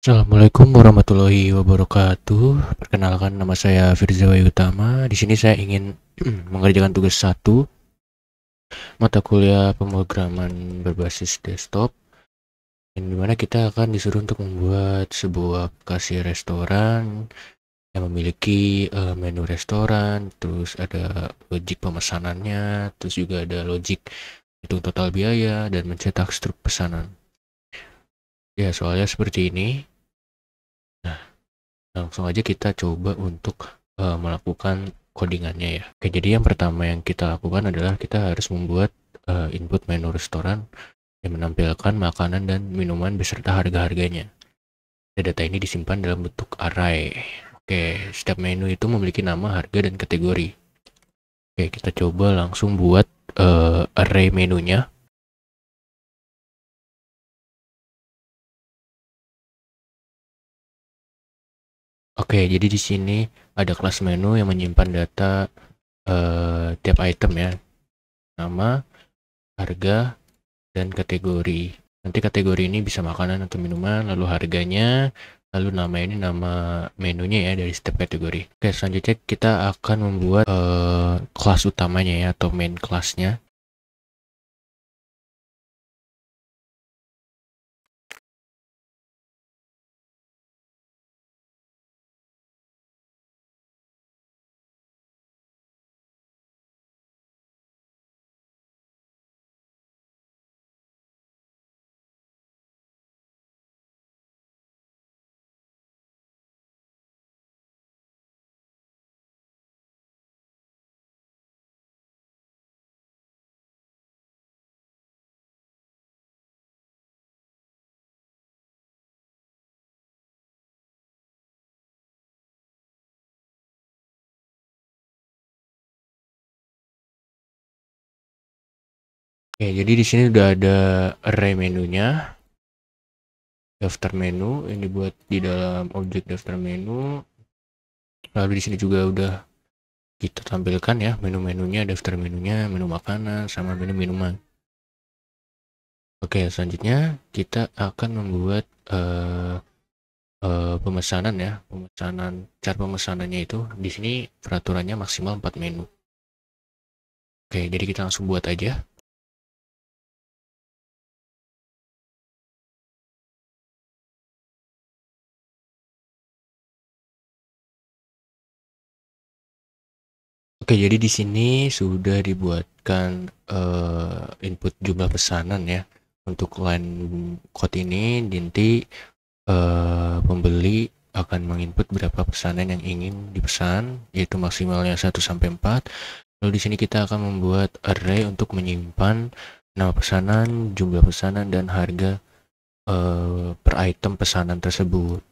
Assalamualaikum warahmatullahi wabarakatuh. Perkenalkan, nama saya Firza Wayu Utama. Di sini saya ingin mengerjakan tugas satu, mata kuliah pemrograman berbasis desktop, yang dimana kita akan disuruh untuk membuat sebuah aplikasi restoran yang memiliki menu restoran, terus ada logik pemesanannya, terus juga ada logik hitung total biaya dan mencetak struk pesanan. Ya, soalnya seperti ini. Nah, langsung aja kita coba untuk melakukan codingannya ya. Oke, jadi yang pertama yang kita lakukan adalah kita harus membuat input menu restoran yang menampilkan makanan dan minuman beserta harga-harganya. Data ini disimpan dalam bentuk array. Oke, setiap menu itu memiliki nama, harga, dan kategori. Oke, kita coba langsung buat array menunya. Oke, jadi di sini ada kelas menu yang menyimpan data tiap item ya, nama, harga, dan kategori. Nanti kategori ini bisa makanan atau minuman, lalu harganya, lalu nama ini nama menunya ya dari setiap kategori. Oke, selanjutnya kita akan membuat kelas utamanya ya, atau main kelasnya. Oke, jadi di sini udah ada array menunya, daftar menu yang dibuat di dalam objek daftar menu. Lalu di sini juga udah kita tampilkan ya menu-menunya, daftar menunya, menu makanan, sama menu minuman. Oke, selanjutnya kita akan membuat pemesanan ya, cara pemesanannya itu di sini peraturannya maksimal 4 menu. Oke, jadi kita langsung buat aja. Oke, jadi di sini sudah dibuatkan input jumlah pesanan ya. Untuk line code ini nanti pembeli akan menginput berapa pesanan yang ingin dipesan, yaitu maksimalnya 1 sampai 4. Lalu di sini kita akan membuat array untuk menyimpan nama pesanan, jumlah pesanan, dan harga per item pesanan tersebut.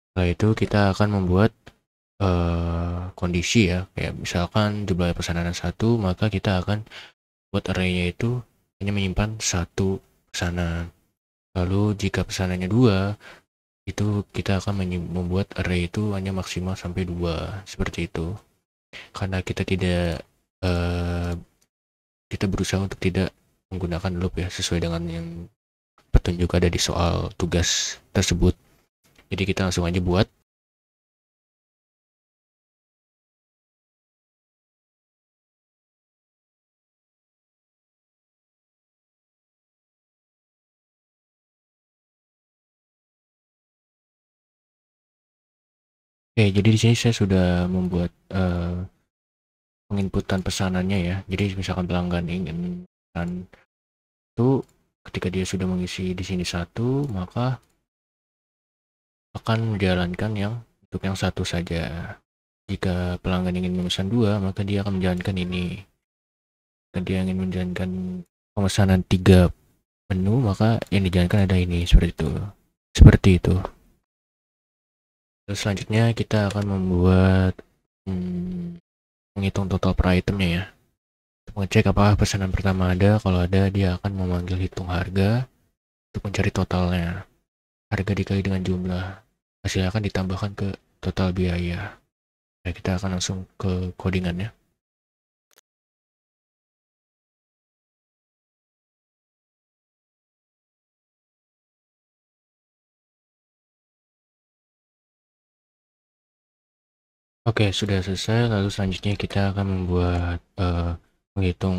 Setelah itu kita akan membuat kondisi ya, kayak misalkan jumlah pesanan 1, maka kita akan buat arraynya itu hanya menyimpan 1 pesanan. Lalu jika pesanannya 2, itu kita akan membuat array itu hanya maksimal sampai 2, seperti itu. Karena kita tidak kita berusaha untuk tidak menggunakan loop ya, sesuai dengan yang petunjuk ada di soal tugas tersebut. Jadi kita langsung aja buat. Oke, jadi di sini saya sudah membuat penginputan pesanannya ya. Jadi misalkan pelanggan ingin pesan itu, ketika dia sudah mengisi di sini 1, maka akan menjalankan yang untuk yang 1 saja. Jika pelanggan ingin memesan 2, maka dia akan menjalankan ini. Jika dia ingin menjalankan pemesanan 3 menu, maka yang dijalankan ada ini, seperti itu. Seperti itu. Terus selanjutnya kita akan membuat menghitung total per itemnya ya. Untuk mengecek apakah pesanan pertama ada. Kalau ada, dia akan memanggil hitung harga untuk mencari totalnya. Harga dikali dengan jumlah. Hasilnya akan ditambahkan ke total biaya. Nah, kita akan langsung ke codingannya. Oke, sudah selesai. Lalu selanjutnya kita akan membuat menghitung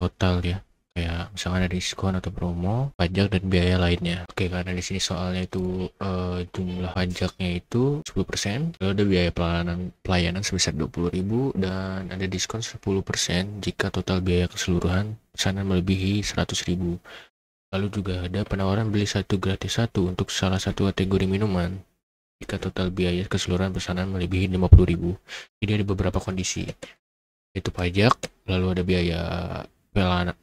total ya. Kayak misalkan ada diskon atau promo, pajak dan biaya lainnya. Oke, karena di sini soalnya itu jumlah pajaknya itu 10%, lalu ada biaya pelayanan sebesar 20.000 dan ada diskon 10% jika total biaya keseluruhan pesanan melebihi 100.000. Lalu juga ada penawaran beli satu gratis satu untuk salah satu kategori minuman jika total biaya keseluruhan pesanan melebihi 50.000. Jadi ada beberapa kondisi, yaitu pajak, lalu ada biaya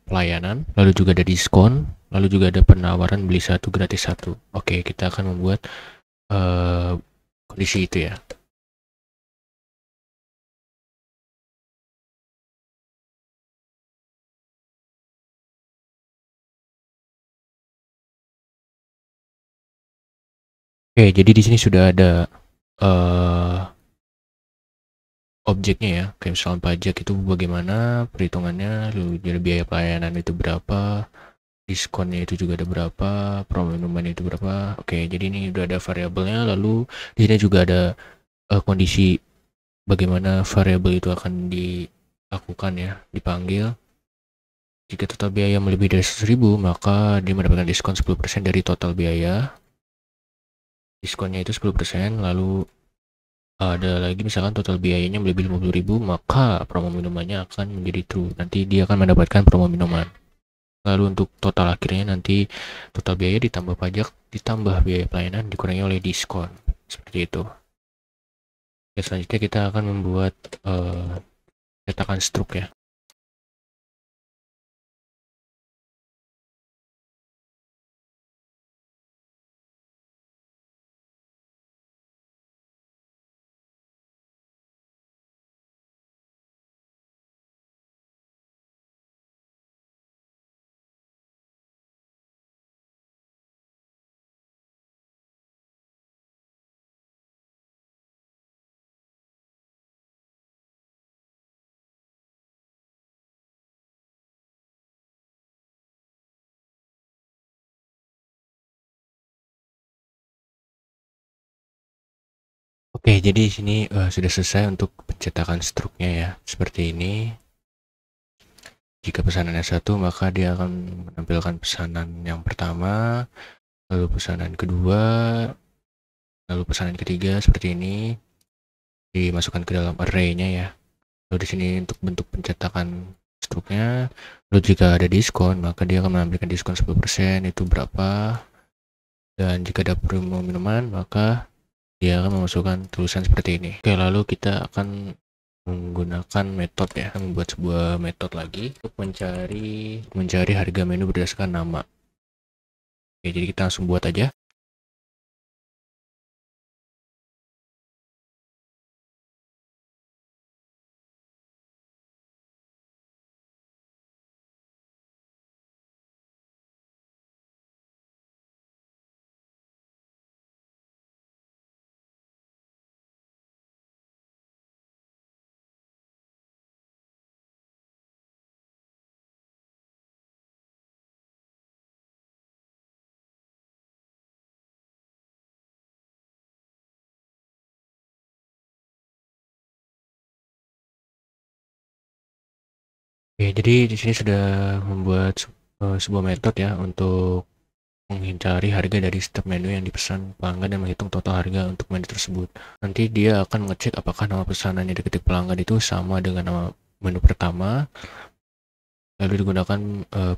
pelayanan, lalu juga ada diskon, lalu juga ada penawaran beli satu gratis satu. Oke, kita akan membuat kondisi itu ya. Oke, jadi di sini sudah ada objeknya ya, kayak misalnya pajak itu bagaimana perhitungannya, lalu jadi biaya pelayanan itu berapa, diskonnya itu juga ada berapa, promo minuman itu berapa. Oke, jadi ini udah ada variabelnya. Lalu di sini juga ada kondisi bagaimana variabel itu akan dilakukan ya, dipanggil. Jika total biaya melebihi dari 100.000, maka dia mendapatkan diskon 10% dari total biaya. Diskonnya itu 10%. Lalu ada lagi misalkan total biayanya melebihi 50.000, maka promo minumannya akan menjadi true. Nanti dia akan mendapatkan promo minuman. Lalu untuk total akhirnya nanti total biaya ditambah pajak ditambah biaya pelayanan dikurangi oleh diskon. Seperti itu. Ya, selanjutnya kita akan membuat cetakan struk ya. Oke, jadi di sini sudah selesai untuk pencetakan struknya ya. Seperti ini. Jika pesanannya satu, maka dia akan menampilkan pesanan yang pertama, lalu pesanan kedua, lalu pesanan ketiga seperti ini. Dimasukkan ke dalam array-nya ya. Lalu di sini untuk bentuk pencetakan struknya. Lalu jika ada diskon, maka dia akan menampilkan diskon 10%, itu berapa. Dan jika ada promo minuman, maka dia akan memasukkan tulisan seperti ini. Oke, lalu kita akan menggunakan metode ya, membuat sebuah metode lagi untuk mencari harga menu berdasarkan nama. Oke, jadi kita langsung buat aja. Oke, jadi di sini sudah membuat sebuah metode ya untuk mencari harga dari setiap menu yang dipesan pelanggan dan menghitung total harga untuk menu tersebut. Nanti dia akan mengecek apakah nama pesanan yang diketik pelanggan itu sama dengan nama menu pertama. Lalu digunakan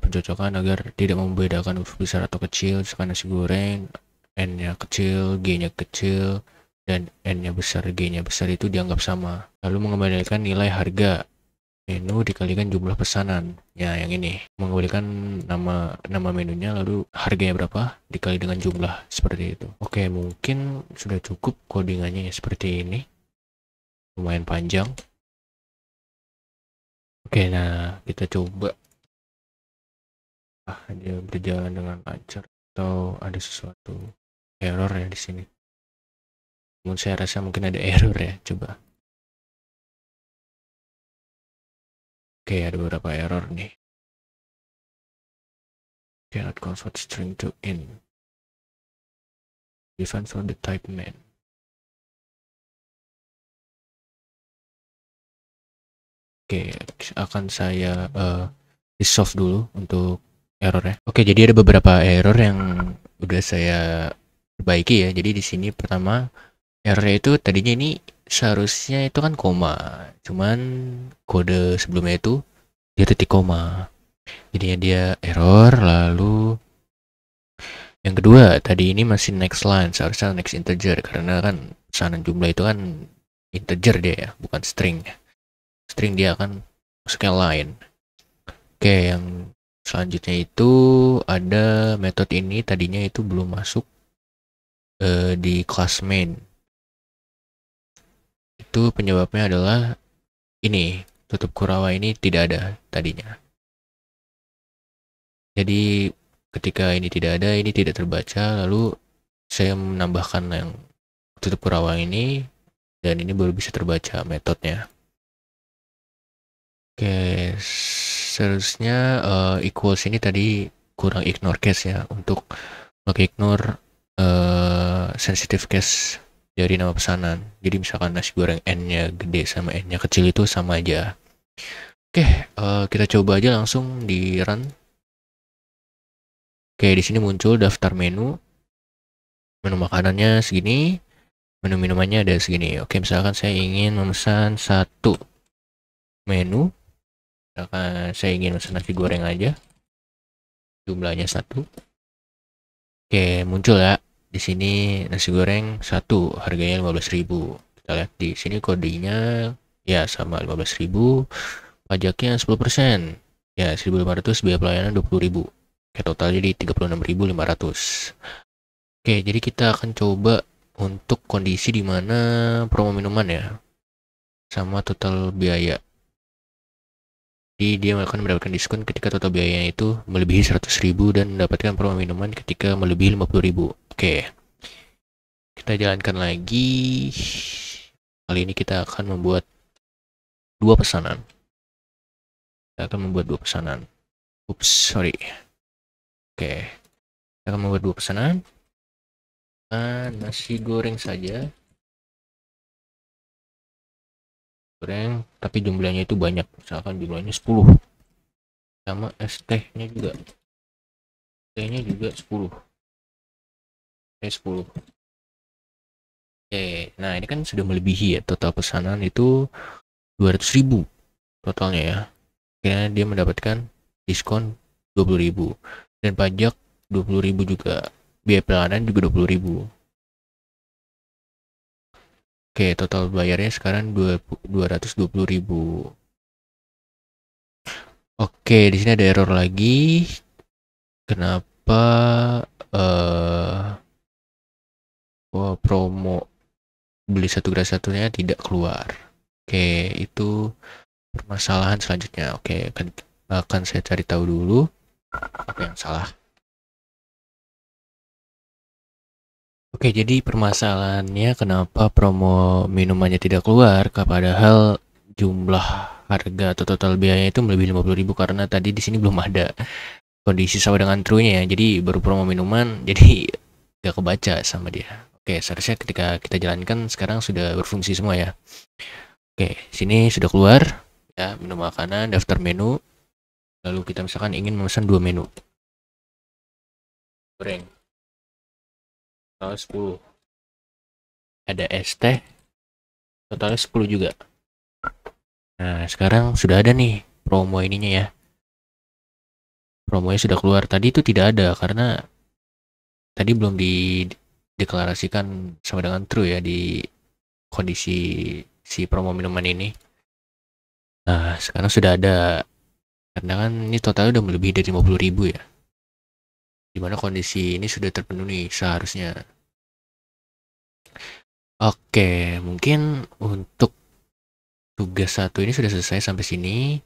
pencocokan agar tidak membedakan huruf besar atau kecil, misalkan nasi goreng, N-nya kecil, G-nya kecil, dan N-nya besar, G-nya besar itu dianggap sama. Lalu mengembalikan nilai harga menu dikalikan jumlah pesanan. Ya, yang ini mengembalikan nama menunya lalu harganya berapa dikali dengan jumlah, seperti itu. Oke, mungkin sudah cukup codingannya ya, seperti ini. Lumayan panjang. Oke, nah kita coba. Dia berjalan dengan lancar atau ada sesuatu error ya di sini. Namun saya rasa mungkin ada error ya, coba. Oke, ada beberapa error nih. Cannot convert string to int. Define for the type main. Oke, akan saya resolve dulu untuk errornya. Oke, jadi ada beberapa error yang udah saya perbaiki ya. Jadi di sini pertama errornya itu tadinya ini seharusnya itu kan koma, cuman kode sebelumnya itu dia titik koma. Jadinya dia error. Lalu yang kedua tadi ini masih next line, seharusnya next integer karena kan pesanan jumlah itu kan integer dia ya, bukan string. String dia akan masuknya line. Oke, yang selanjutnya itu ada metode ini tadinya itu belum masuk di kelas main. Itu penyebabnya adalah ini, tutup kurava ini tidak ada tadinya. Jadi ketika ini tidak ada, ini tidak terbaca, lalu saya menambahkan yang tutup kurava ini dan ini baru bisa terbaca metodenya. Oke, seharusnya equals ini tadi kurang ignore case ya, untuk mengignore sensitive case dari nama pesanan. Jadi misalkan nasi goreng n-nya gede sama n-nya kecil itu sama aja. Oke, kita coba aja langsung di run. Oke, di sini muncul daftar menu. Menu makanannya segini, menu minumannya ada segini. Oke, misalkan saya ingin memesan satu menu. Misalkan saya ingin memesan nasi goreng aja. Jumlahnya 1. Oke, muncul ya. Di sini nasi goreng 1, harganya 15.000. Kita lihat di sini kodenya ya sama 15.000. Pajaknya 10%. Ya, 1.500, biaya pelayanan 20.000. Oke, total jadi 36.500. Oke, jadi kita akan coba untuk kondisi di mana promo minuman ya, sama total biaya. Jadi dia akan mendapatkan diskon ketika total biayanya itu melebihi 100.000 dan mendapatkan promo minuman ketika melebihi 50.000. Oke, kita jalankan lagi. Kali ini kita akan membuat 2 pesanan. Kita akan membuat 2 pesanan. Oops, sorry. Oke, kita akan membuat 2 pesanan. Nasi goreng saja. Goreng, tapi jumlahnya itu banyak. Misalkan jumlahnya 10. Sama es tehnya juga. Tehnya juga 10. Teh 10. Oke, nah ini kan sudah melebihi ya, total pesanan itu 200.000 totalnya ya. Akhirnya dia mendapatkan diskon 20.000 dan pajak 20.000 juga, biaya pelayanan juga 20.000. Oke, total bayarnya sekarang 220.000. Oke, di sini ada error lagi. Kenapa promo beli satu gratis satunya tidak keluar? Oke, itu permasalahan selanjutnya. Oke, akan saya cari tahu dulu apa yang salah. Oke, jadi permasalahannya kenapa promo minumannya tidak keluar, padahal jumlah harga atau total biayanya itu melebihi 50.000 karena tadi di sini belum ada kondisi sama dengan true-nya ya. Jadi baru promo minuman, jadi gak kebaca sama dia. Oke, seharusnya ketika kita jalankan sekarang sudah berfungsi semua ya. Oke, sini sudah keluar ya, menu makanan, daftar menu. Lalu kita misalkan ingin memesan 2 menu. Goreng. Total 10. Ada es teh. Totalnya 10 juga. Nah, sekarang sudah ada nih promo ininya ya. Promonya sudah keluar. Tadi itu tidak ada karena tadi belum dideklarasikan sama dengan true ya di kondisi si promo minuman ini. Nah, sekarang sudah ada. Karena kan ini totalnya udah melebihi dari 50.000 ya. Dimana kondisi ini sudah terpenuhi seharusnya. Oke, mungkin untuk tugas 1 ini sudah selesai sampai sini.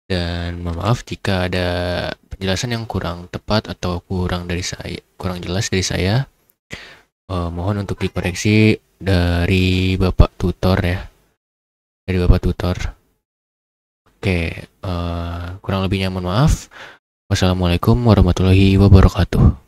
Dan maaf jika ada penjelasan yang kurang tepat atau kurang jelas dari saya. Mohon untuk dikoreksi dari Bapak Tutor ya. Dari Bapak Tutor. Oke, kurang lebihnya mohon maaf. Wassalamualaikum warahmatullahi wabarakatuh.